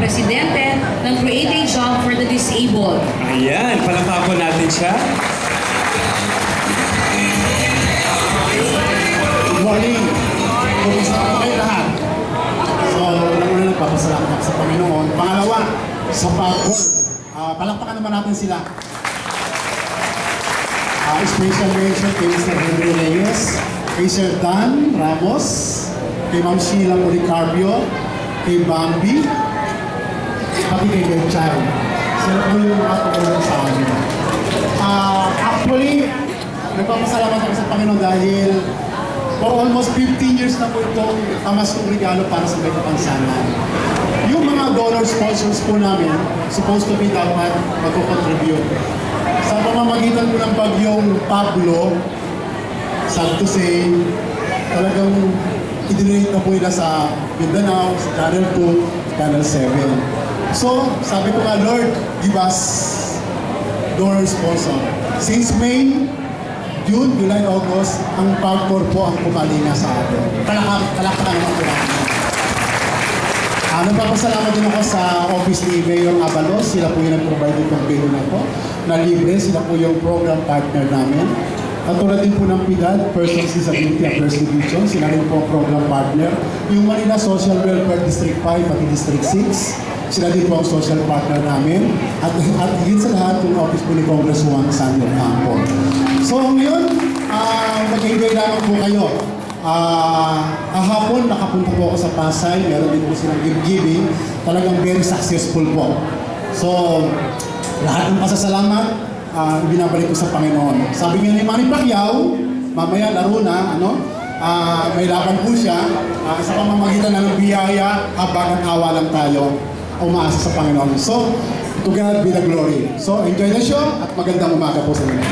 presidente ng Create a Job for the Disabled. Ayan, palakpakan natin siya. Good morning. Kumusta po kayo lahat? So, unang-una nagpapasalamat ako sa Panginoon. Pangalawa, sa PAGCOR. Palakpakan naman natin sila. Special mention kay Mr. Henry Reyes, kay Sir Dan Ramos, kay Ma'am Sheila Policarpio, kay Bambi, pati kay Benchay. Sila po yung mga tumulong sa amin. Actually, nagpapasalamat ako sa Panginoon dahil for almost 15 years na po itong tamas kong regalo para sa Bayang Pansanan. Yung mga donor sponsors po namin, supposed to be dapat mag-contribute. Sa pamamagitan po ng bagyong Pablo, sad to say, talagang i-donate na po nila sa Mindanao, sa Channel 2, Channel 7. So, sabi ko nga, Lord, give us donor sponsor. Since May, June, July, August, ang PAGCOR po ang pumalinga sa atin. Palakpakan naman po natin. Nagpapasalamat din ako sa office ni Mayor Abalos. Sila po yung nag-provide itong video na po na libre. Sila po yung program partner namin. At tulad din po ng PIDAD, Persons with Disability Affairs Division. Sila rin po ang program partner. Yung Manila Social Welfare District 5 at District 6. Sila din po ang social partner namin. At higit sa lahat, yung office po ni Congresswoman Sandra Campo. So ngayon, mag-enjoy lamang po kayo. Kahapon, nakapunta po ako sa Pasay. Meron din po silang gift-giving. Talagang very successful po. So, lahat ng pasasalamat, binabalik ko sa Panginoon. Sabi nga ni Manny Pacquiao, mamaya laro na, may laban po siya. Sa pamamagitan ng biyaya, habang awa lang tayo, umaasa sa Panginoon. So, to God be the glory. So, enjoy the show at magandang umaga po sa inyo.